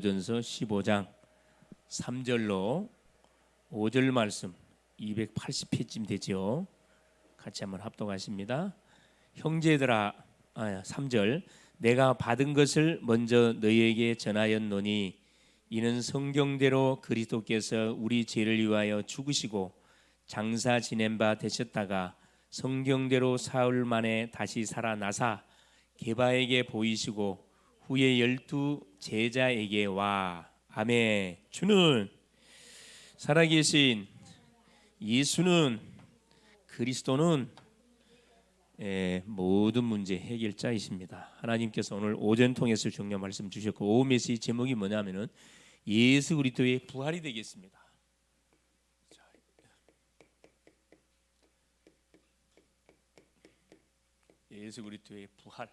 전서 15장 3절로 5절 말씀 280회쯤 되죠. 같이 한번 합독하십니다. 형제들아, 3절 내가 받은 것을 먼저 너희에게 전하였노니 이는 성경대로 그리스도께서 우리 죄를 위하여 죽으시고 장사 지낸 바 되셨다가 성경대로 사흘 만에 다시 살아나사 게바에게 보이시고 후에 12 제자에게 와. 아멘. 주는 살아계신 예수는 그리스도는 모든 문제 해결자이십니다. 하나님께서 오늘 오전 통해서 중요한 말씀 주셨고, 오후 메시지 제목이 뭐냐면은 예수 그리스도의 부활이 되겠습니다. 예수 그리스도의 부활.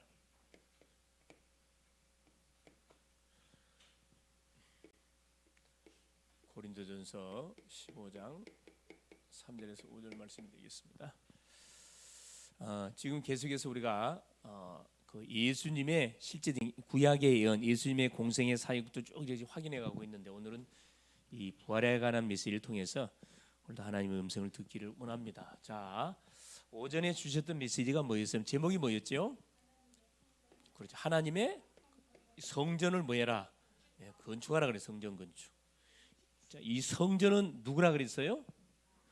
고린도전서 15장 3절에서 5절 말씀이 되겠습니다. 지금 계속해서 우리가 그 예수님의 실제 구약의 예언, 예수님의 공생의 사역도 쭉 확인해 가고 있는데, 오늘은 이 부활에 관한 메시지를 통해서 오늘도 하나님의 음성을 듣기를 원합니다. 자, 오전에 주셨던 메시지가 뭐였어요? 제목이 뭐였죠? 그렇죠. 하나님의 성전을 뭐해라? 건축하라 그래. 성전 건축. 자, 이 성전은 누구라 그랬어요?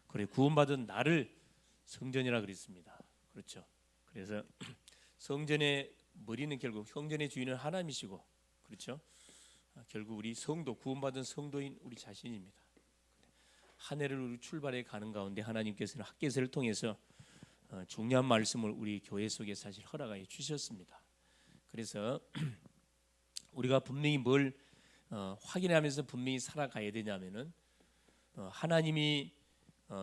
그래, 구원받은 나를 성전이라 그랬습니다. 그렇죠. 그래서 성전의 머리는 결국 성전의 주인은 하나님이시고, 그렇죠. 결국 우리 성도, 구원받은 성도인 우리 자신입니다. 한 해를 우리 출발해 가는 가운데 하나님께서는 학개서를 통해서 중요한 말씀을 우리 교회 속에 사실 허락하여 주셨습니다. 그래서 우리가 분명히 뭘 확인하면서 분명히 살아가야 되냐면은, 하나님이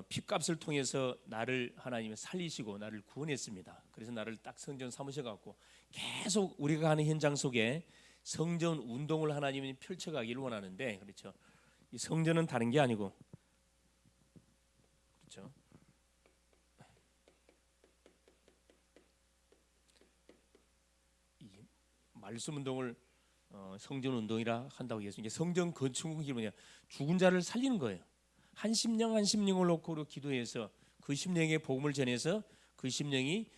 핏값을 통해서 나를 하나님이 살리시고 나를 구원했습니다. 그래서 나를 딱 성전 삼으셔 갖고 계속 우리가 가는 현장 속에 성전 운동을 하나님이 펼쳐가기를 원하는데, 그렇죠. 이 성전은 다른 게 아니고, 그렇죠. 이 말씀 운동을 성전 운동이라 한다고 해서, 이제 성전 건축이 뭐냐? 죽은 자를 살리는 거예요. 한 심령을 놓고 기도해서 그 심령에 복음을 전해서 그 심령이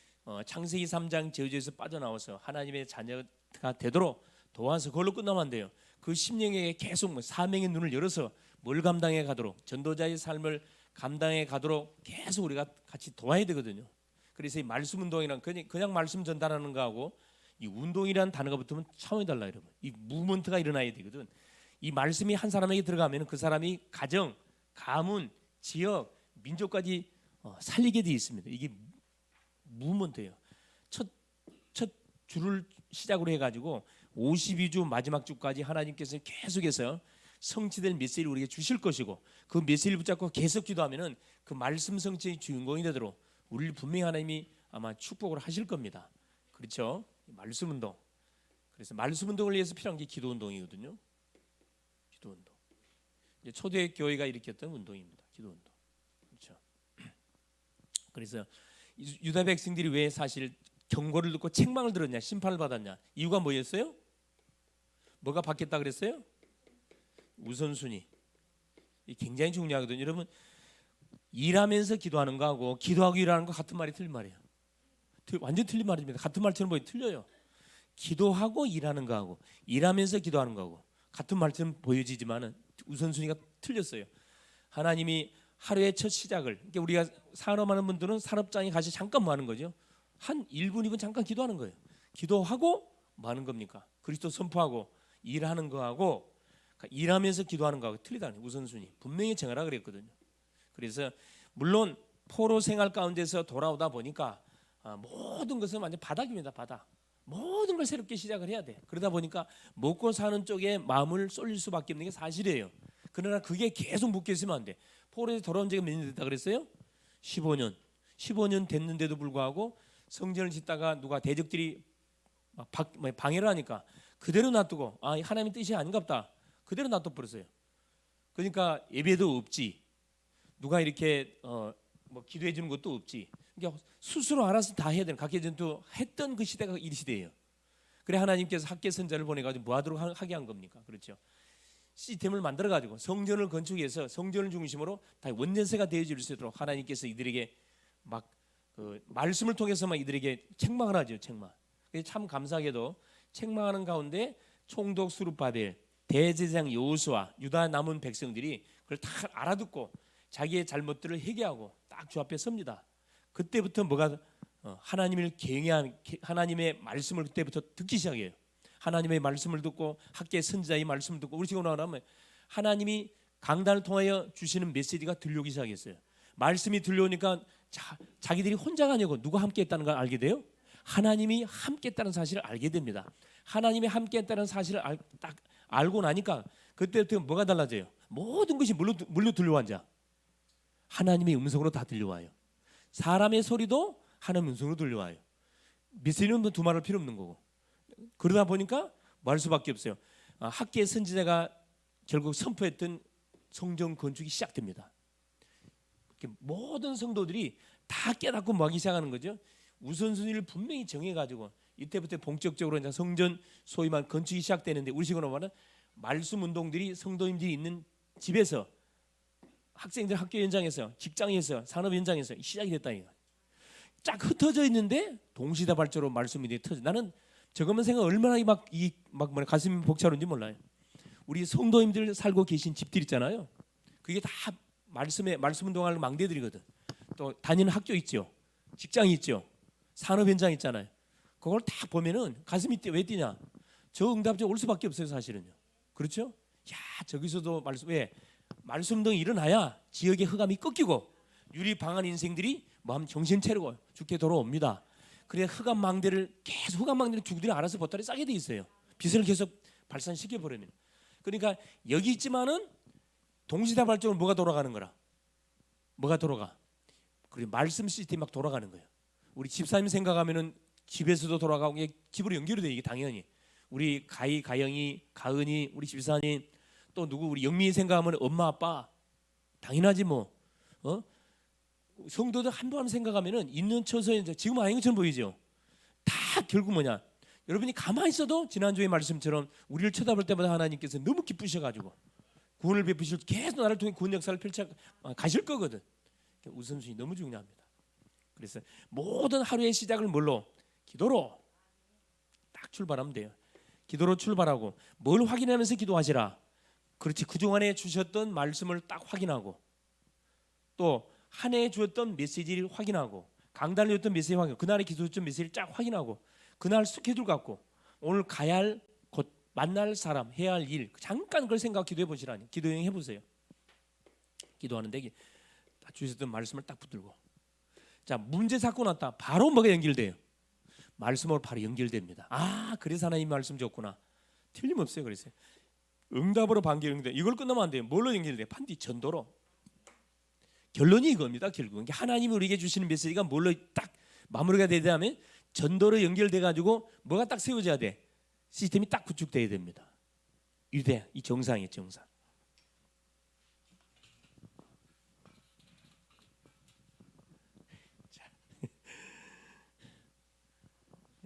창세기 3장 저주에서 빠져나와서 하나님의 자녀가 되도록 도와서 그걸로 끝나면 안 돼요. 그 심령에게 계속 사명의 눈을 열어서 뭘 감당해 가도록, 전도자의 삶을 감당해 가도록 계속 우리가 같이 도와야 되거든요. 그래서 이 말씀 운동이란 그냥 말씀 전달하는 거하고 이 운동이라는 단어가 붙으면 차원이 달라요, 여러분. 이 무브먼트가 일어나야 되거든. 이 말씀이 한 사람에게 들어가면 그 사람이 가정, 가문, 지역, 민족까지 살리게 돼 있습니다. 이게 무브먼트예요. 첫 주를 시작으로 해가지고 52주 마지막 주까지 하나님께서 계속해서 성취될 메시지를 우리에게 주실 것이고, 그 메시지를 붙잡고 계속 기도하면은 그 말씀 성취의 주인공이 되도록 우리를 분명히 하나님이 아마 축복을 하실 겁니다. 그렇죠? 말씀 운동. 그래서 말씀 운동을 위해서 필요한 게 기도 운동이거든요. 기도 운동. 이제 초대 교회가 일으켰던 운동입니다. 기도 운동. 그렇죠. 그래서 유다 백성들이 왜 사실 경고를 듣고 책망을 들었냐, 심판을 받았냐? 이유가 뭐였어요? 뭐가 바뀌었다 그랬어요? 우선순위. 이 굉장히 중요하거든요. 여러분, 일하면서 기도하는 거하고 기도하고 일하는 거 같은 말이 틀린 말이에요. 완전 틀린 말입니다. 같은 말처럼 보이 틀려요. 기도하고 일하는 거하고 일하면서 기도하는 거하고 같은 말처럼 보여지지만은 우선순위가 틀렸어요. 하나님이 하루의 첫 시작을, 그러니까 우리가 산업하는 분들은 산업장에 가서 잠깐 뭐 하는 거죠? 한 1분, 2분 잠깐 기도하는 거예요. 기도하고 뭐 하는 겁니까? 그리스도 선포하고 일하는 거하고, 일하면서 기도하는 거하고 틀리다는 거예요. 우선순위 분명히 정하라 그랬거든요. 그래서 물론 포로 생활 가운데서 돌아오다 보니까 모든 것은 완전 바닥입니다. 바닥. 모든 걸 새롭게 시작을 해야 돼. 그러다 보니까 먹고 사는 쪽에 마음을 쏠릴 수밖에 없는 게 사실이에요. 그러나 그게 계속 묶여 있으면 안 돼. 포로에서 돌아온 지가 몇 년 됐다 그랬어요? 15년 됐는데도 불구하고 성전을 짓다가 누가 대적들이 방해를 하니까 그대로 놔두고, 하나님의 뜻이 아닌갑다, 그대로 놔둬버렸어요. 그러니까 예배도 없지, 누가 이렇게 뭐 기도해 주는 것도 없지. 그러니까 스스로 알아서 다 해야 되는, 각계전도 했던 그 시대가 이 시대예요. 그래 하나님께서 학계 선자를 보내가지고 뭐하도록 하게 한 겁니까? 그렇죠. 시스템을 만들어 가지고 성전을 건축해서 성전을 중심으로 다 원전세가 되어질 수 있도록 하나님께서 이들에게 막 그 말씀을 통해서만 이들에게 책망을 하죠. 책망. 참 감사하게도 책망하는 가운데 총독 수룹바벨, 대제사장 여호수아, 유다 남은 백성들이 그걸 다 알아듣고 자기의 잘못들을 회개하고 딱 주 앞에 섭니다. 그때부터 뭐가 하나님을 경외한 하나님의 말씀을 그때부터 듣기 시작해요. 하나님의 말씀을 듣고 학계 선지자의 말씀을 듣고 우리 지금 나오면 하나님이 강단을 통하여 주시는 메시지가 들려오기 시작했어요. 말씀이 들려오니까 자기들이 혼자가 아니고 누가 함께했다는 걸 알게 돼요. 하나님이 함께했다는 사실을 알게 됩니다. 하나님이 함께했다는 사실을 딱 알고 나니까 그때부터 뭐가 달라져요? 모든 것이 물로 들려와자 하나님의 음성으로 다 들려와요. 사람의 소리도 하나님의 음성으로 들려와요. 메시지는 두말할 필요 없는 거고. 그러다 보니까 뭐 할 수밖에 없어요. 학계 선지자가 결국 선포했던 성전 건축이 시작됩니다. 모든 성도들이 다 깨닫고 뭐 하기 시작하는 거죠. 우선순위를 분명히 정해가지고 이때부터 본격적으로 이제 성전 소위 말 건축이 시작되는데 우리 식으로 말하면 말씀 운동들이 성도님들이 있는 집에서 학생들 학교 현장에서 직장에서 산업 현장에서 시작이 됐다 이거. 쫙 흩어져 있는데 동시다발적으로 말씀이 터져. 나는 저것만 생각 얼마나 막 가슴이 벅차는지 몰라요. 우리 성도님들 살고 계신 집들 있잖아요. 그게 다 말씀 운동하는 망대들이거든. 또 다니는 학교 있죠. 직장이 있죠. 산업 현장 있잖아요. 그걸 다 보면은 가슴이 왜 뛰냐? 저 응답자 올 수밖에 없어요, 사실은요. 그렇죠? 야, 저기서도 말씀 운동이 일어나야 지역의 흑암이 꺾이고 유리 방한 인생들이 마음 정신 차리고 죽게 돌아옵니다. 그래 흑암 망대를 죽들이 알아서 보따리 싸게 돼 있어요. 빛을 계속 발산시켜 버리면. 그러니까 여기 있지만은 동시다발적으로 뭐가 돌아가는 거라? 뭐가 돌아가? 그리고 말씀 시스템이 막 돌아가는 거예요. 우리 집사님 생각하면은 집에서도 돌아가고 집으로 연결이 돼 이게 당연히. 우리 가영이, 가은이, 우리 집사님 또 누구 우리 영민이 생각하면 엄마 아빠 당연하지 뭐. 성도들 한 번 생각하면은 있는 처소에 지금 아닌 것처럼 보이죠. 다 결국 뭐냐? 여러분이 가만히 있어도 지난주의 말씀처럼 우리를 쳐다볼 때마다 하나님께서 너무 기쁘셔가지고 구원을 베푸실 계속 나를 통해 구원 역사를 펼쳐 가실 거거든. 우선순위 너무 중요합니다. 그래서 모든 하루의 시작을 뭘로? 기도로 딱 출발하면 돼요. 기도로 출발하고 뭘 확인하면서 기도하시라. 그렇지. 그동안에 주셨던 말씀을 딱 확인하고 또 한 해에 주었던 메시지를 확인하고 강단을 줬던 메시지 확인, 그날에 기도했던 메시지를 쫙 확인하고 그날 스케줄 갖고 오늘 가야 할 곧 만날 사람 해야 할 일 잠깐 그걸 생각 기도해 보시라니. 기도 여행 해보세요. 기도하는데 주셨던 말씀을 딱 붙들고 자 문제 사건 왔다. 바로 뭐가 연결돼요? 말씀으로 바로 연결됩니다. 아 그래서 하나님 말씀 줬구나. 틀림없어요. 그래서 응답으로 반겨 연결돼. 이걸 끝나면 안 돼요. 뭘로 연결돼? 반드시 전도로. 결론이 이겁니다. 결국 하나님이 우리에게 주시는 메시지가 뭘로 딱 마무리가 되려면 전도로 연결돼 가지고 뭐가 딱 세워져야 돼. 시스템이 딱 구축돼야 됩니다. 유대 이 정상이에요. 정상.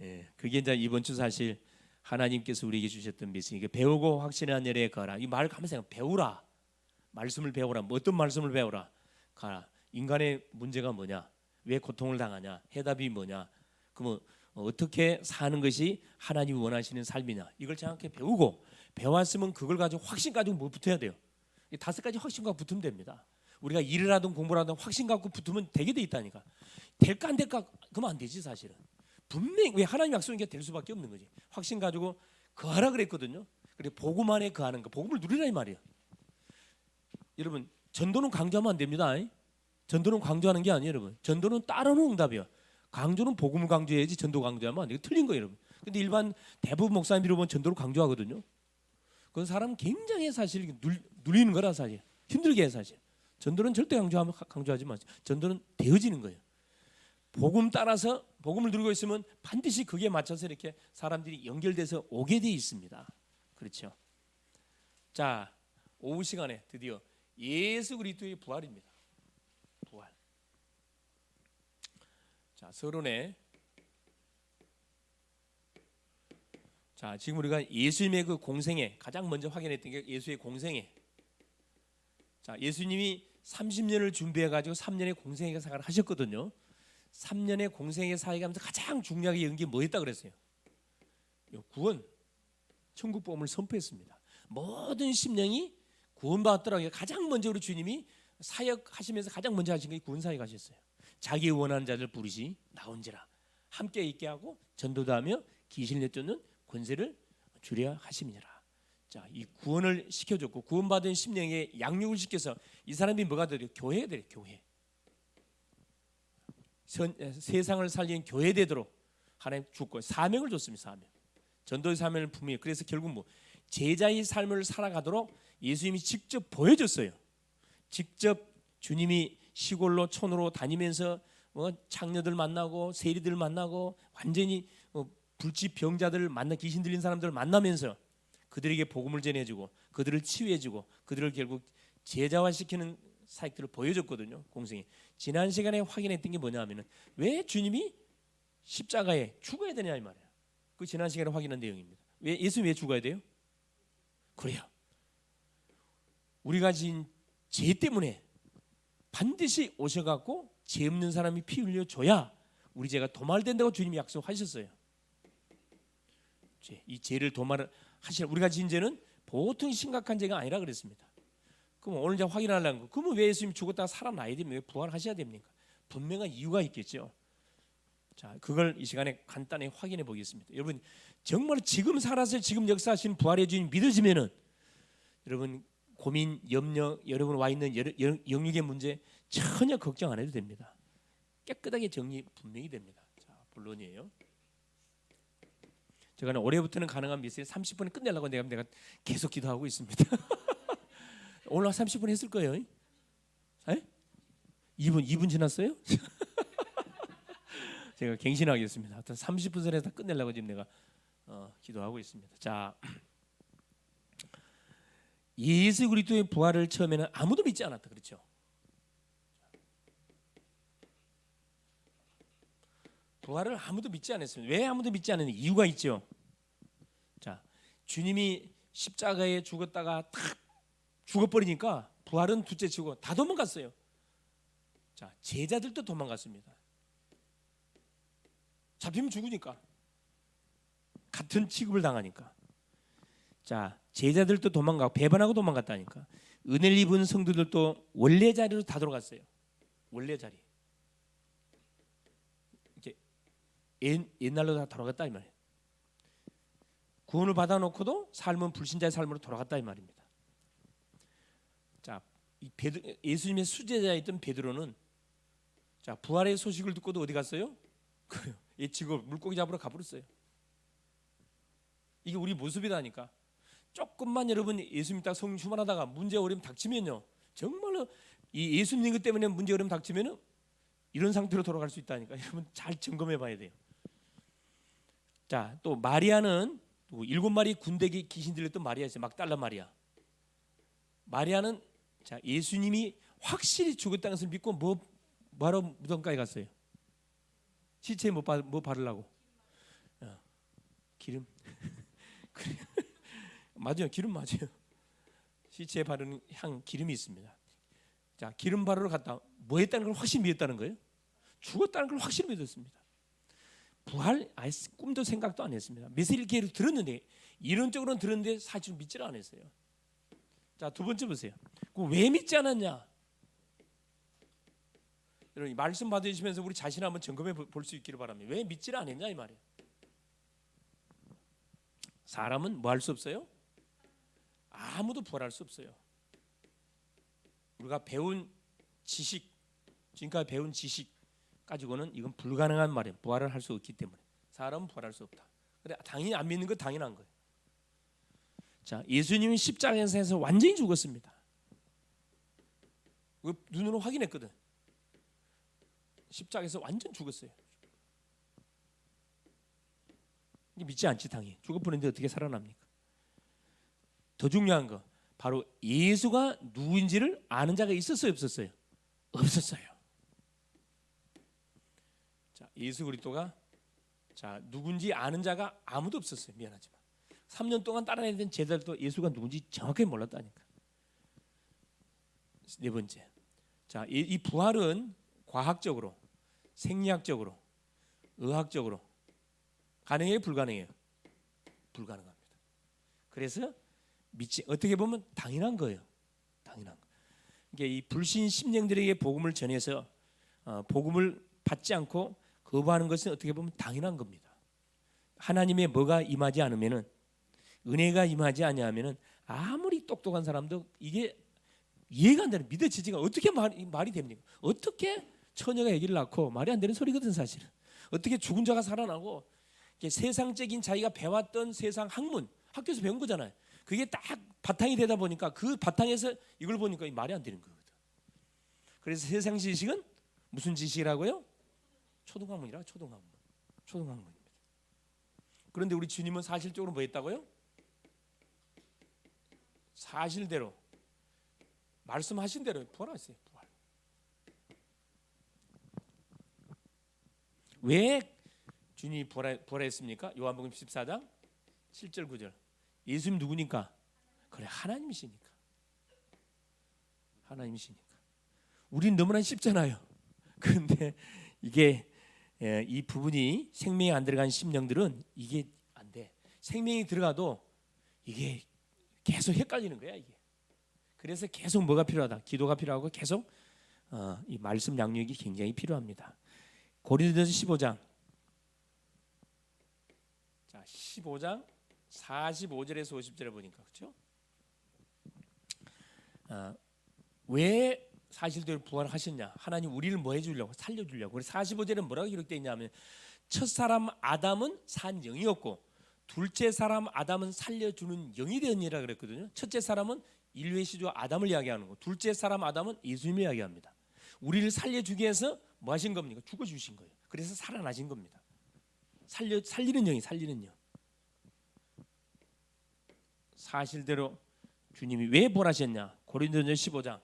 예, 그게 이제 이번 주 사실 하나님께서 우리에게 주셨던 메시지. 배우고 확신한 일에 가라. 이 말 가면서 배우라. 말씀을 배우라. 뭐 어떤 말씀을 배우라. 가라. 인간의 문제가 뭐냐? 왜 고통을 당하냐? 해답이 뭐냐? 그러면 어떻게 사는 것이 하나님이 원하시는 삶이냐? 이걸 정확히 배우고 배웠으면 그걸 가지고 확신 가지고 뭐 붙어야 돼요? 이 5가지 확신과 붙으면 됩니다. 우리가 일을 하든 공부를 하든 확신 갖고 붙으면 되게 돼 있다니까. 될까 안 될까? 그러면 안 되지 사실은. 분명히 왜 하나님 약속인 게 될 수밖에 없는 거지. 확신 가지고 거하라 그랬거든요. 그래 복음 안에 거하는 거, 복음을 누리라 이 말이에요. 여러분 전도는 강조하면 안 됩니다. 전도는 강조하는 게 아니에요, 여러분. 전도는 따르는 응답이에요. 강조는 복음을 강조해야지 전도 강조하면 안 돼요. 틀린 거예요, 여러분. 근데 일반 대부분 목사님들이 보면 전도를 강조하거든요. 그건 사람 굉장히 사실 누리는 거라 사실. 힘들게 해 사실. 전도는 절대 강조하지 마세요. 전도는 되어지는 거예요. 복음 따라서 복음을 누리고 있으면 반드시 그게 맞춰서 이렇게 사람들이 연결돼서 오게 돼 있습니다. 그렇죠. 자, 오후 시간에 드디어 예수 그리스도의 부활입니다. 부활. 자, 서론에 자, 지금 우리가 예수님의 그 공생애 가장 먼저 확인했던 게 예수의 공생애. 자, 예수님이 30년을 준비해 가지고 3년의 공생애 사역을 하셨거든요. 3년의 공생애 사역하면서 가장 중요하게 여긴 게 뭐였다 그랬어요? 구원, 천국 복음을 선포했습니다. 모든 심령이 구원받았더라고요. 가장 먼저 우리 주님이 사역하시면서 가장 먼저 하신 게 구원 사역 하셨어요. 자기 원하는 자들 부르시 나온지라 함께 있게 하고 전도도 하며 귀신을 내쫓는 권세를 주려 하심이니라. 자, 이 구원을 시켜줬고 구원받은 심령에 양육을 시켜서 이 사람이 뭐가 되려? 교회가 되려. 교회. 세상을 살리는 교회 되도록 하나님 주권 사명을 줬습니다. 사명. 전도의 사명을 품이. 그래서 결국 뭐 제자의 삶을 살아가도록 예수님이 직접 보여줬어요. 직접 주님이 시골로 촌으로 다니면서 창녀들 만나고 세리들 만나고 완전히 불치 병자들 만나 귀신 들린 사람들을 만나면서 그들에게 복음을 전해주고 그들을 치유해주고 그들을 결국 제자화시키는 사역들을 보여줬거든요. 공생이. 지난 시간에 확인했던 게 뭐냐면은 왜 주님이 십자가에 죽어야 되냐 이 말이에요. 그 지난 시간에 확인한 내용입니다. 왜 예수님 왜 죽어야 돼요? 그래요. 우리가 지은 죄 때문에 반드시 오셔갖고 죄 없는 사람이 피 흘려줘야 우리 죄가 도말된다고 주님이 약속하셨어요. 이 죄를 도말을 하시라. 우리가 지은 죄는 보통 심각한 죄가 아니라 그랬습니다. 그럼 오늘 이제 확인하려는 거. 그러면 왜 예수님 죽었다가 살아나야 됩니까? 왜 부활하셔야 됩니까? 분명한 이유가 있겠죠. 자, 그걸 이 시간에 간단히 확인해 보겠습니다. 여러분 정말 지금 살아서 지금 역사하신 부활의 주님 믿으시면은 여러분 고민, 염려, 여러분 와 있는 영육의 문제 전혀 걱정 안 해도 됩니다. 깨끗하게 정리 분명히 됩니다. 자, 본론이에요. 제가 올해부터는 가능한 미스를 30분에 끝내려고 내가 계속 기도하고 있습니다. 오늘 30분 했을 거예요. 에? 2분 지났어요? 제가 갱신하겠습니다. 하여튼 30분 전에 다 끝내려고 지금 내가 기도하고 있습니다. 자, 예수 그리스도의 부활을 처음에는 아무도 믿지 않았다. 그렇죠? 부활을 아무도 믿지 않았습니다. 왜 아무도 믿지 않는 이유가 있죠. 자, 주님이 십자가에 죽었다가 탁 죽어버리니까 부활은 둘째치고 다 도망갔어요. 자, 제자들도 도망갔습니다. 잡히면 죽으니까 같은 취급을 당하니까. 자, 제자들도 도망가고 배반하고 도망갔다니까. 은혜를 입은 성도들도 원래 자리로 다 돌아갔어요. 원래 자리. 이제 옛날로 다 돌아갔다 이 말이에요. 구원을 받아놓고도 삶은 불신자의 삶으로 돌아갔다 이 말입니다. 자, 예수님의 수제자였던 베드로는 자, 부활의 소식을 듣고도 어디 갔어요? 이 지구 물고기 잡으러 가버렸어요. 이게 우리 모습이다니까. 조금만 여러분 예수님 딱 성령 충만하다가 문제 어려움 닥치면요, 정말로 이 예수 믿는 것 때문에 문제 어려움 닥치면은 이런 상태로 돌아갈 수 있다니까. 여러분 잘 점검해봐야 돼요. 자, 또 마리아는 7마리 군대기 귀신 들렸던 마리아 있어요. 막달라 마리아. 마리아는 자, 예수님이 확실히 죽었다는 것을 믿고 뭐하러 무덤가에 갔어요? 시체에 뭐 바르려고? 기름. 맞아요, 기름 맞아요. 시체에 바르는 향 기름이 있습니다. 자, 기름 바르러 갔다 뭐 했다는 걸 확실히 믿었다는 거예요. 죽었다는 걸 확실히 믿었습니다. 부활 아예 꿈도 생각도 안 했습니다. 메시지를 계속 들었는데 이론적으로는 들었는데 사실 믿지를 않았어요. 자, 두 번째 보세요. 왜 믿지 않았냐? 여러분 말씀 받으시면서 우리 자신 한번 점검해 볼 수 있기를 바랍니다. 왜 믿지를 않았냐 이 말이에요. 사람은 뭐 할 수 없어요? 아무도 부활할 수 없어요. 우리가 배운 지식, 지금까지 배운 지식 가지고는 이건 불가능한 말이에요. 부활을 할 수 없기 때문에. 사람은 부활할 수 없다. 근데 당연히 안 믿는 건 당연한 거예요. 자, 예수님이 십자가에서 완전히 죽었습니다. 눈으로 확인했거든. 십자가에서 완전 죽었어요. 믿지 않지 당연히. 죽어버렸는데 어떻게 살아납니까? 더 중요한 거 바로 예수가 누구인지를 아는 자가 있었어요, 없었어요? 없었어요. 자, 예수 그리스도가 자 누군지 아는 자가 아무도 없었어요. 미안하지만 3년 동안 따라다니던 제자들도 예수가 누군지 정확하게 몰랐다니까. 네 번째, 자, 이 부활은 과학적으로, 생리학적으로, 의학적으로 가능해요, 불가능해요? 불가능합니다. 그래서 어떻게 보면 당연한 거예요. 당연한 거. 이게 이 불신 심령들에게 복음을 전해서 복음을 받지 않고 거부하는 것은 어떻게 보면 당연한 겁니다. 하나님의 뭐가 임하지 않으면은, 은혜가 임하지 아니하면은 아무리 똑똑한 사람도 이게 이해가 안 되는, 믿어지지가 어떻게 말이 됩니까? 어떻게 처녀가 아기를 낳고, 말이 안 되는 소리거든 사실은. 어떻게 죽은 자가 살아나고, 세상적인 자기가 배웠던 세상 학문, 학교에서 배운 거잖아요. 그게 딱 바탕이 되다 보니까 그 바탕에서 이걸 보니까 말이 안 되는 거거든. 그래서 세상 지식은 무슨 지식이라고요? 초등학문이라. 초등학문입니다. 그런데 우리 주님은 사실적으로 뭐 했다고요? 사실대로, 말씀하신 대로 부활하셨어요. 부활. 왜 주님이 부활했습니까? 요한복음 14장 7절 9절. 예수님 누구니까? 그래, 하나님이시니까. 하나님이시니까. 우린 너무나 쉽잖아요. 그런데 이게 이 부분이 생명이 안 들어간 심령들은 이게 안 돼. 생명이 들어가도 이게 계속 헷갈리는 거야, 이게. 그래서 계속 뭐가 필요하다? 기도가 필요하고 계속 이 말씀 양육이 굉장히 필요합니다. 고린도전서 15장. 자, 15장 45절에서 50절에 보니까 그렇죠? 왜 사실대로 부활하셨냐? 하나님 우리를 뭐 해주려고? 살려주려고. 그래서 45절에 뭐라고 기록되어 있냐면, 첫 사람 아담은 산 영이었고 둘째 사람 아담은 살려주는 영이 되었니라 그랬거든요. 첫째 사람은 인류의 시조 아담을 이야기하는 거, 둘째 사람 아담은 예수님을 이야기합니다. 우리를 살려주기 위해서 뭐 하신 겁니까? 죽어주신 거예요. 그래서 살아나신 겁니다. 살리는 영이, 살리는 영. 사실대로 주님이 왜 부활하셨냐? 고린도전서 15장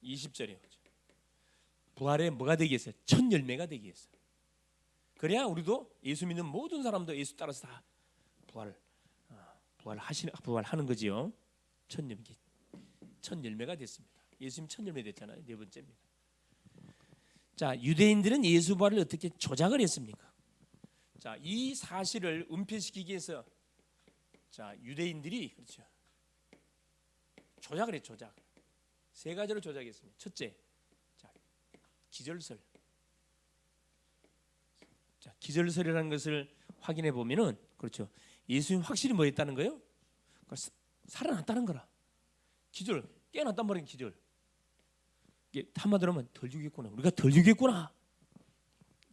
20절이에요. 부활에 뭐가 되겠어요? 첫 열매가 되겠어요. 그래야 우리도 예수 믿는 모든 사람도 예수 따라서 다 부활하는 거지요. 첫 열매가 됐습니다. 예수님 첫 열매 됐잖아요. 네 번째입니다. 자, 유대인들은 예수 부활을 어떻게 조작을 했습니까? 자, 이 사실을 은폐시키기 위해서, 자, 유대인들이 그렇죠, 조작을 해. 조작. 세 가지로 조작했습니다. 첫째, 자, 기절설. 자, 기절설이라는 것을 확인해 보면은 그렇죠, 예수님 확실히 뭐 했다는 거예요? 그러니까 살아났다는 거라. 기절, 깨어났단 말이에요. 기절. 이게 한마디로 하면 덜 죽였구나. 우리가 덜 죽였구나.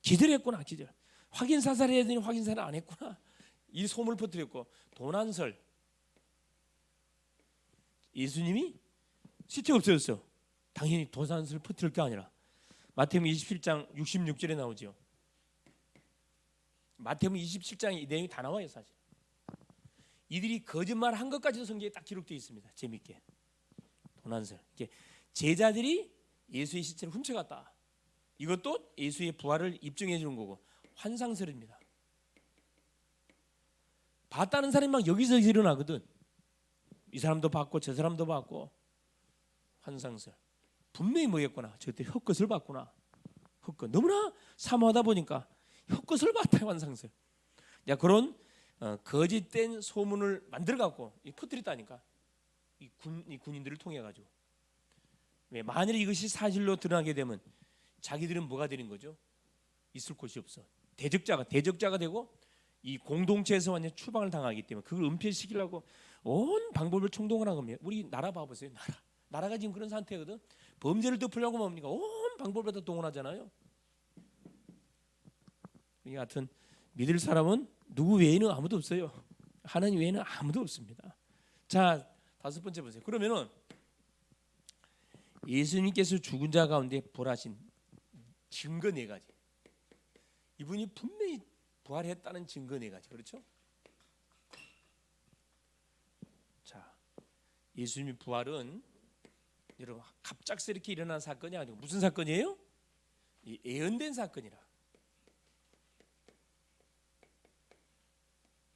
기절했구나. 기절. 확인 사살해야 되니 확인 사살 안 했구나. 이 소문을 퍼뜨렸고, 도난설. 예수님이 시체 없어졌어. 당연히 도난설을 퍼뜨릴 게 아니라 마태복음 27장 66절에 나오죠. 마태복음 27장에 이 내용이 다 나와요. 사실 이들이 거짓말 한 것까지도 성경에 딱 기록되어 있습니다. 재밌게. 도난설. 제자들이 예수의 시체를 훔쳐갔다. 이것도 예수의 부활을 입증해 주는 거고, 환상설입니다. 봤다는 사람이 막 여기저기서 일어나거든. 이 사람도 봤고 저 사람도 봤고. 환상설. 분명히 뭐였구나. 저때 헛것을 봤구나. 헛것. 너무나 사모하다 보니까 헛것을 봤다. 환상설. 야, 그런 거짓된 소문을 만들어 갖고 퍼뜨렸다니까. 이 군인들을 통해 가지고. 왜? 만일 이것이 사실로 드러나게 되면 자기들은 뭐가 되는 거죠? 있을 곳이 없어. 대적자가 되고, 이 공동체에서 완전 추방을 당하기 때문에 그걸 은폐시키려고 온 방법을 총동원한 겁니다. 우리 나라 봐보세요. 나라가 지금 그런 상태거든. 범죄를 덮으려고 뭡니까? 온 방법을 다 동원하잖아요. 하여튼 믿을 사람은 누구 외에는 아무도 없어요. 하나님 외에는 아무도 없습니다. 자, 다섯 번째 보세요. 그러면은 예수님께서 죽은 자 가운데 부활하신 증거 네 가지. 이분이 분명히 부활했다는 증거 네 가지. 그렇죠? 자, 예수님의 부활은 여러분 갑작스럽게 일어난 사건이 아니고 무슨 사건이에요? 예언된 사건이라.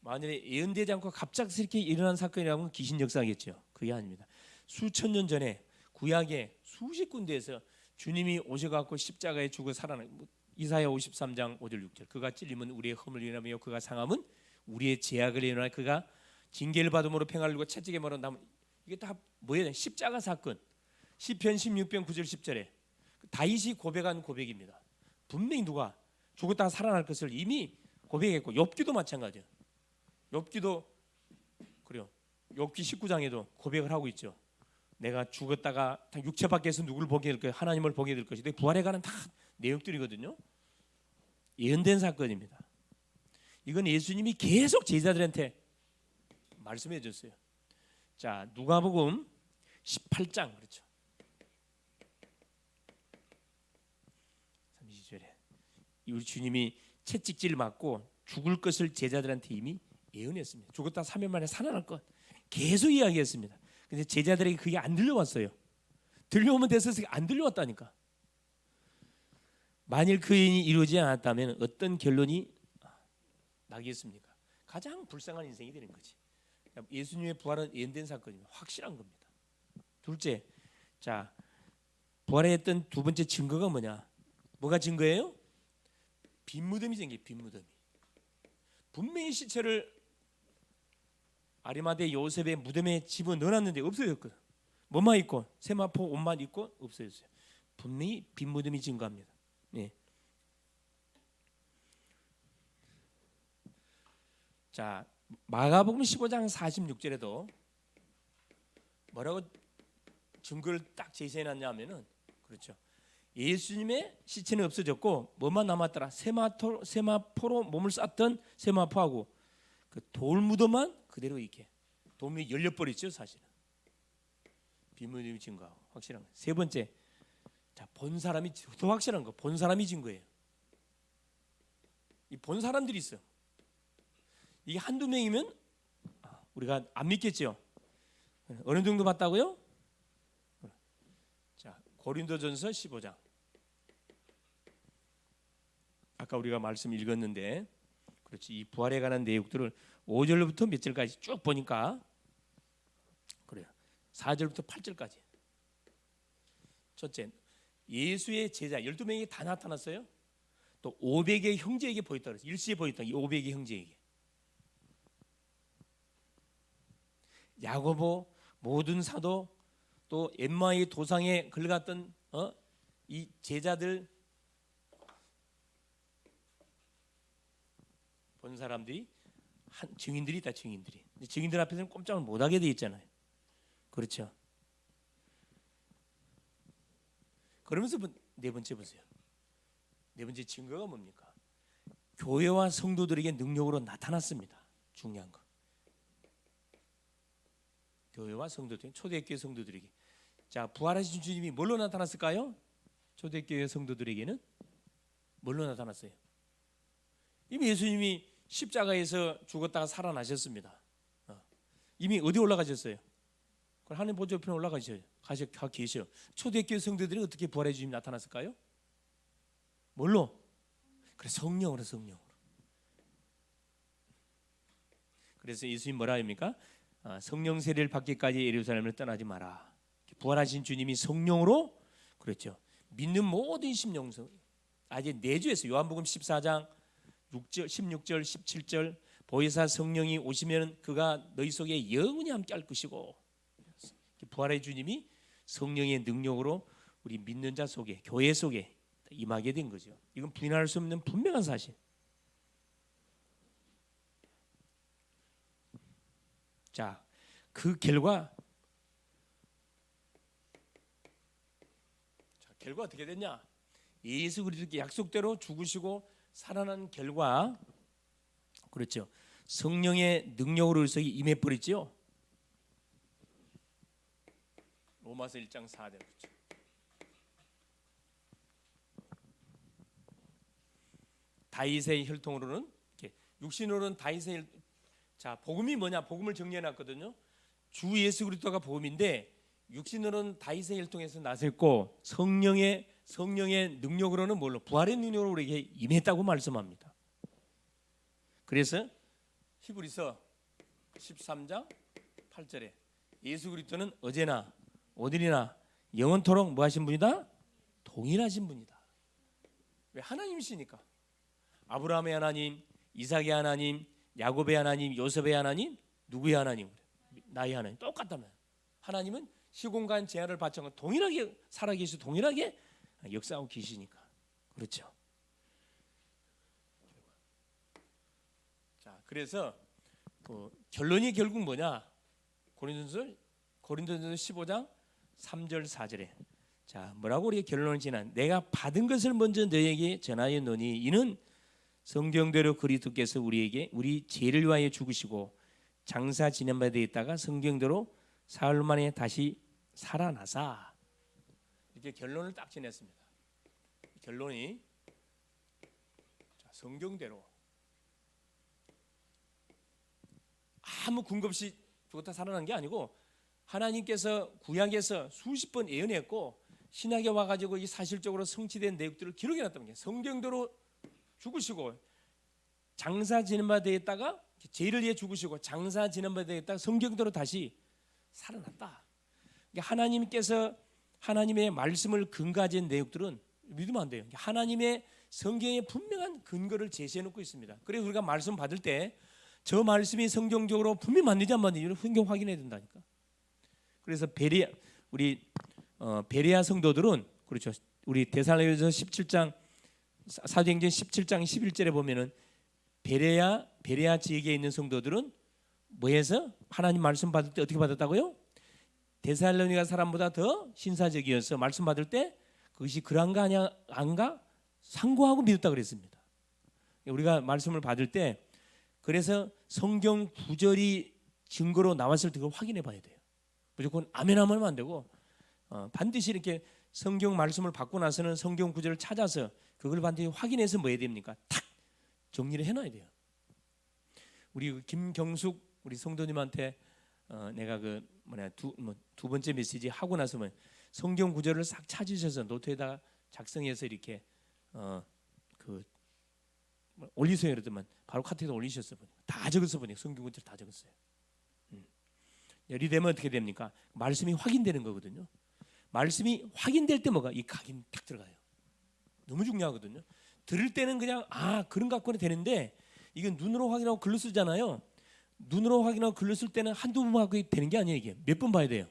만일에 예언되지 않고 갑작스럽게 일어난 사건이라면 귀신 역사겠죠. 그게 아닙니다. 수천 년 전에 구약의 수십 군데에서 주님이 오셔갖고 십자가에 죽어 살아난, 이사야 53장 5절 6절, 그가 찔림은 우리의 허물 인하며 그가 상함은 우리의 죄악을 인하여 그가 징계를 받음으로 평화를 누고 채찍에 몰아 남은, 이게 다 뭐예요? 십자가 사건. 시편 16편 9절 10절에 다윗이 고백한 고백입니다. 분명히 누가 죽었다가 살아날 것을 이미 고백했고, 욥기도 마찬가지예요. 욥기도 그래요. 욥기 19장에도 고백을 하고 있죠. 내가 죽었다가 육체 밖에서 누구를 보게 될 거예요? 하나님을 보게 될 것이다. 부활에 관한 다 내용들이거든요. 예언된 사건입니다. 이건 예수님이 계속 제자들한테 말씀해 줬어요. 자, 누가복음 18장, 그렇죠. 32절에 우리 주님이 채찍질 맞고 죽을 것을 제자들한테 이미 예언했습니다. 죽었다 3일 만에 살아날 것 계속 이야기했습니다. 근데 제자들에게 그게 안 들려왔어요. 들려오면 됐어서 안 들려왔다니까. 만일 그 예언이 이루어지지 않았다면 어떤 결론이 나겠습니까? 가장 불쌍한 인생이 되는 거지. 예수님의 부활은 예언된 사건입니다. 확실한 겁니다. 둘째, 자, 부활했던 두 번째 증거가 뭐냐? 뭐가 증거예요? 빈 무덤이 생겨. 빈 무덤이. 분명히 시체를 아리마대 요셉의 무덤에 집어 넣어놨는데 없어졌거든. 뭐만 있고 세마포 옷만 입고 없어졌어요. 분명히 빈 무덤이 증거합니다. 네. 자, 마가복음 15장 46절에도 뭐라고 증거를 딱 제시해놨냐면은, 그렇죠. 예수님의 시체는 없어졌고 뭐만 남았더라? 세마포로 몸을 쌌던 세마포하고 그 돌무덤만 그대로 있게. 돌무덤이 열려버렸죠, 사실은. 빈무덤이 증거하고 확실한 거. 세 번째, 자, 본 사람이 더 확실한 거. 본 사람이 증거예요. 이 본 사람들이 있어. 이게 한두 명이면 우리가 안 믿겠죠. 어느 정도 봤다고요? 자, 고린도전서 15장. 아까 우리가 말씀 읽었는데, 그렇지, 이 부활에 관한 내용들을 5절부터 몇 절까지 쭉 보니까 그래요. 4절부터 8절까지. 첫째, 예수의 제자 12명이 다 나타났어요. 또 500의 형제에게 보였다 그랬어요. 일시에 보였다. 이 500의 형제에게. 야고보, 모든 사도, 또 엠마의 도상에 걸려갔던 이 제자들 본 사람들이 증인들이 있다. 증인들이. 증인들 앞에서는 꼼짝을 못하게 돼 있잖아요. 그렇죠. 그러면서 네 번째 보세요. 네 번째 증거가 뭡니까? 교회와 성도들에게 능력으로 나타났습니다. 중요한 거. 교회와 성도들, 초대교회 성도들에게. 자, 부활하신 주님이 뭘로 나타났을까요? 초대교회 성도들에게는 뭘로 나타났어요? 이미 예수님이 십자가에서 죽었다가 살아나셨습니다. 이미 어디 올라가셨어요? 하나님 보좌 옆에 올라가셔요. 가 계셔. 초대교회 성도들이 어떻게 부활의 주님이 나타났을까요? 뭘로? 그래, 성령으로. 그래서 예수님 뭐라 합니까? 성령 세례를 받기까지 예루살렘을 떠나지 마라. 부활하신 주님이 성령으로, 그렇죠, 믿는 모든 심령성 아직 내주에서 요한복음 14장 6절, 16절, 17절 보혜사 성령이 오시면 그가 너희 속에 영원히 함께 할 것이고, 부활의 주님이 성령의 능력으로 우리 믿는 자 속에, 교회 속에 임하게 된 거죠. 이건 부인할 수 없는 분명한 사실. 자, 그 결과 어떻게 됐냐? 예수 그리스도께 약속대로 죽으시고 살아난 결과, 그렇죠, 성령의 능력으로 해서 임해버렸죠. 로마서 1장 4절. 그렇죠. 다윗의 혈통으로는, 육신으로는 다윗의 혈통. 자, 복음이 뭐냐? 복음을 정리해놨거든요. 주 예수 그리스도가 복음인데 육신으로는 다윗의 혈통에서 나섰고 성령의 능력으로는 뭘로? 부활의 능력으로 우리에게 임했다고 말씀합니다. 그래서 히브리서 13장 8절에 예수 그리스도는 어제나 오늘이나 영원토록 뭐 하신 분이다? 동일하신 분이다. 왜? 하나님이시니까. 아브라함의 하나님, 이삭의 하나님, 야곱의 하나님, 요셉의 하나님, 누구의 하나님? 나의 하나님. 똑같다면 하나님은 시공간 제한을 받쳐 동일하게 살아계시고 동일하게 역사하고 계시니까. 그렇죠. 자, 그래서 결론이 결국 뭐냐? 고린도전서 15장 3절 4절에 자, 뭐라고 우리가 결론을 지난 내가 받은 것을 먼저 너에게 전하였노니 이는 성경대로 그리스도께서 우리에게 우리 죄를 위하여 죽으시고 장사 지낸 바 되어 있다가 성경대로 사흘 만에 다시 살아나사. 이렇게 결론을 딱 지냈습니다. 결론이 자, 성경대로 아무 근거 없이 죽었다 살아난 게 아니고 하나님께서 구약에서 수십 번 예언했고 신약에 와가지고 이 사실적으로 성취된 내용들을 기록해놨다는 게 성경대로 죽으시고 장사 지낸 바 되어 있다가 죄를 위해 죽으시고 장사 지낸 바 되어 있다가 성경대로 다시 살아났다. 그러니까 하나님께서 하나님의 말씀을 근거한 내용들은 믿으면 안 돼요. 하나님의 성경에 분명한 근거를 제시해놓고 있습니다. 그래서 우리가 말씀 받을 때 저 말씀이 성경적으로 분명히 맞는지 안 맞는지 성경 확인해야 된다니까. 그래서 베레아 성도들은 그렇죠. 우리 데살로니가서 17장 사도행전 17장 11절에 보면은 베레아 지역에 있는 성도들은 뭐해서 하나님 말씀 받을 때 어떻게 받았다고요? 데살로니가 사람보다 더 신사적이어서 말씀 받을 때 그것이 그런가 안가 상고하고 믿었다 그랬습니다. 우리가 말씀을 받을 때 그래서 성경 구절이 증거로 나왔을 때 그걸 확인해 봐야 돼요. 무조건 아멘 하면 안 되고 반드시 이렇게 성경 말씀을 받고 나서는 성경 구절을 찾아서 그걸 반드시 확인해서 뭐 해야 됩니까? 탁 정리를 해놔야 돼요. 우리 김경숙 우리 성도님한테 내가 두 번째 메시지 하고 나서면 성경 구절을 싹 찾으셔서 노트에다가 작성해서 이렇게 올리세요 그러더만 바로 카톡에다 올리셨어 보니까 다 적었어 보니까 성경 구절 다 적었어요. 열이 되면 어떻게 됩니까? 말씀이 확인되는 거거든요. 말씀이 확인될 때 뭐가 이 각인 딱 들어가요. 너무 중요하거든요. 들을 때는 그냥 그런 갖고는 되는데 이건 눈으로 확인하고 글로 쓰잖아요. 눈으로 확인하고 글로 쓸 때는 한두 번 하고 되는 게 아니에요. 이게 몇 번 봐야 돼요.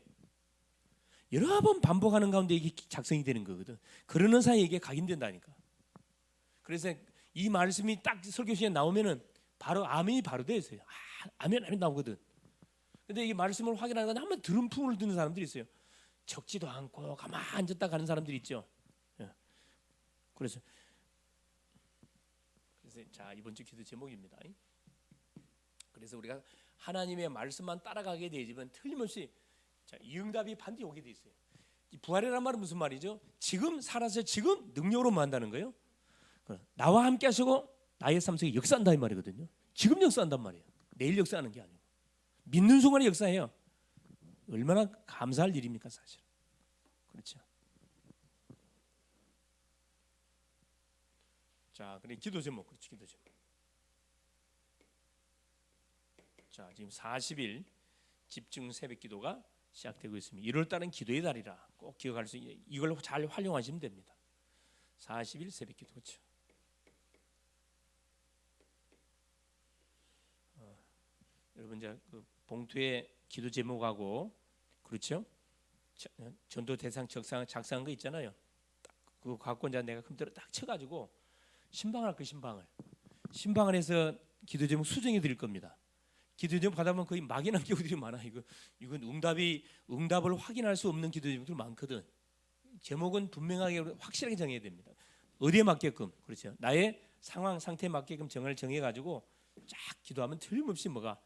여러 번 반복하는 가운데 이게 작성이 되는 거거든. 그러는 사이에 이게 각인된다니까. 그래서 이 말씀이 딱 설교 시간에 나오면은 바로 아멘이 바로 되어 있어요. 아멘 나오거든. 근데 이 말씀을 확인하는 건 한번 들음풍을 드는 사람들이 있어요. 적지도 않고 가만히 앉았다 가는 사람들이 있죠. 그래서 자 이번 주 기도 제목입니다. 그래서 우리가 하나님의 말씀만 따라가게 되지만 틀림없이 자, 이 응답이 반드시 오게 돼 있어요. 이 부활이란 말은 무슨 말이죠? 지금 살아서 지금 능력으로 만다는 거예요. 나와 함께 하시고 나의 삶 속에 역사한다 이 말이거든요. 지금 역사한단 말이에요. 내일 역사하는 게 아니고 믿는 순간에 역사해요. 얼마나 감사할 일입니까 사실. 그렇죠. 자, 그래 기도 제목 그렇지 기도 제목. 자, 지금 40일 집중 새벽 기도가 시작되고 있습니다. 1월 달은 기도의 달이라 꼭 기억할 수 있는 이걸 잘 활용하시면 됩니다. 40일 새벽 기도 그렇죠. 여러분 이제 그 봉투에 기도 제목하고 그렇죠? 전도 대상 작성한 거 있잖아요. 그거 갖고 이제 내가 컴퓨터로 딱 쳐가지고 신방할 거 신방을 해서 기도 제목 수정해 드릴 겁니다. 기도 제목 받아보면 거의 막연한 경우들이 많아. 이건 응답을 확인할 수 없는 기도 제목들 많거든. 제목은 분명하게 확실하게 정해야 됩니다. 어디에 맞게끔 그렇죠. 나의 상황 상태에 맞게끔 정해가지고 쫙 기도하면 틀림없이 뭐가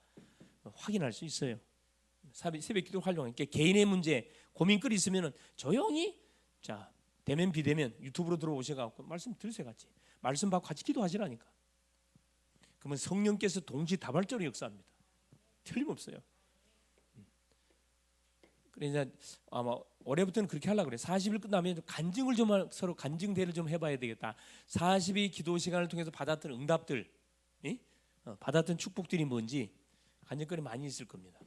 확인할 수 있어요. 새벽 기도 활용하니까 개인의 문제 고민거리 있으면은 조용히 자 대면 비대면 유튜브로 들어오셔가지고 말씀 들으세요 같이 말씀 받고 같이 기도하시라니까. 그러면 성령께서 동시다발적으로 역사합니다. 틀림없어요. 그래서 아마 올해부터는 그렇게 하려고 그래. 40일 끝나면 간증을 좀 서로 간증대를 좀 해봐야 되겠다. 40일 기도 시간을 통해서 받았던 응답들, 받았던 축복들이 뭔지 간증거리 많이 있을 겁니다.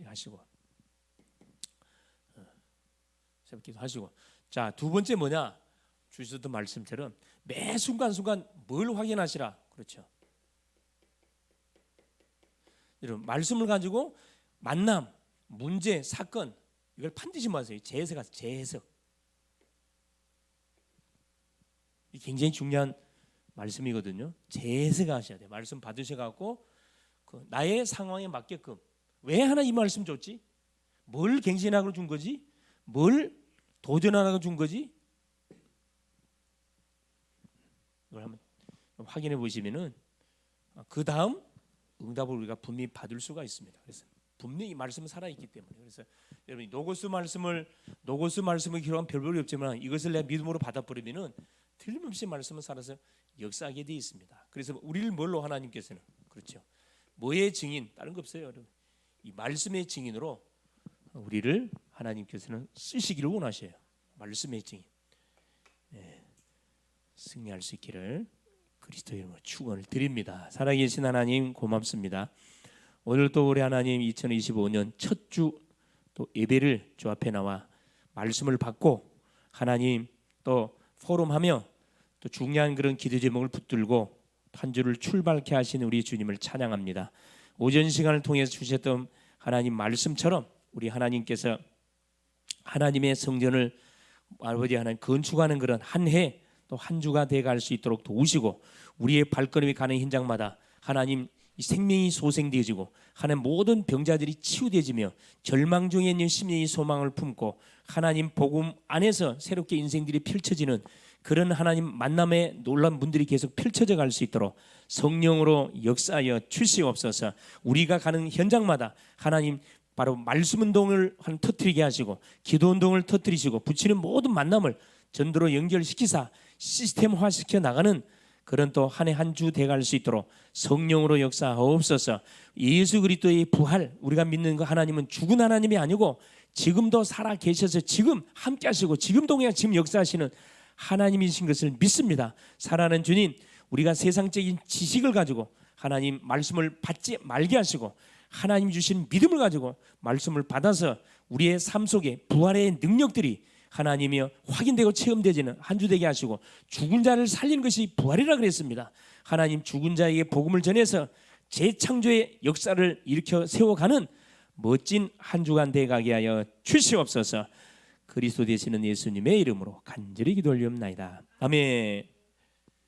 하시고 새벽기도 하시고. 자, 두 번째 뭐냐? 주셨던 말씀처럼 매 순간순간 뭘 확인하시라. 그렇죠. 여러분, 말씀을 가지고 만남, 문제, 사건 이걸 반드시 마세요. 재해석하세요. 재해석. 이 굉장히 중요한 말씀이거든요. 재해석하셔야 돼요. 말씀 받으셔갖고 나의 상황에 맞게끔 왜 하나 이 말씀 줬지? 뭘 갱신하고 준 거지? 뭘 도전하라고 준 거지? 이걸 한번 확인해 보시면은 그 다음 응답을 우리가 분명히 받을 수가 있습니다. 그래서 분명히 이 말씀은 살아 있기 때문에. 그래서 여러분이 노고스 말씀을 기록한 별볼이 없지만 이것을 내가 믿음으로 받아버리면은 틀림없이 말씀은 살아서 역사하게 되어 있습니다. 그래서 우리를 뭘로 하나님께서는 그렇죠. 뭐의 증인? 다른 거 없어요, 여러분. 이 말씀의 증인으로 우리를 하나님께서는 쓰시기를 원하셔요. 말씀의 증인. 승리할 수 있기를 그리스도의 이름으로 축원을 드립니다. 살아계신 하나님 고맙습니다. 오늘 또 우리 하나님 2025년 첫 주 또 예배를 주 앞에 나와 말씀을 받고 하나님 또 포럼하며 또 중요한 그런 기도 제목을 붙들고 한 주를 출발케 하신 우리 주님을 찬양합니다. 오전 시간을 통해서 주셨던 하나님 말씀처럼 우리 하나님께서 하나님의 성전을 아버지 하나님 건축하는 그런 한 해 또 한 주가 돼갈 수 있도록 도우시고 우리의 발걸음이 가는 현장마다 하나님 이 생명이 소생되어지고 하나님 모든 병자들이 치유되어지며 절망 중에 있는 심령의 소망을 품고 하나님 복음 안에서 새롭게 인생들이 펼쳐지는 그런 하나님 만남의 놀라운 문들이 계속 펼쳐져 갈 수 있도록 성령으로 역사하여 주시옵소서. 우리가 가는 현장마다 하나님 바로 말씀 운동을 터뜨리게 하시고 기도 운동을 터뜨리시고 붙이는 모든 만남을 전도로 연결시키사 시스템화시켜 나가는 그런 또 한 해 한 주 돼갈 수 있도록 성령으로 역사하옵소서. 예수 그리스도의 부활, 우리가 믿는 그 하나님은 죽은 하나님이 아니고 지금도 살아 계셔서 지금 함께 하시고 지금 동행 지금 역사하시는 하나님이신 것을 믿습니다. 사랑하는 주님, 우리가 세상적인 지식을 가지고 하나님 말씀을 받지 말게 하시고 하나님 주신 믿음을 가지고 말씀을 받아서 우리의 삶 속에 부활의 능력들이 하나님이여 확인되고 체험되지는 한 주 되게 하시고 죽은 자를 살리는 것이 부활이라 그랬습니다. 하나님 죽은 자에게 복음을 전해서 재창조의 역사를 일으켜 세워가는 멋진 한 주간 되가게 하여 주시옵소서. 그리스도 되시는 예수님의 이름으로 간절히 기도 올리옵나이다. 아멘.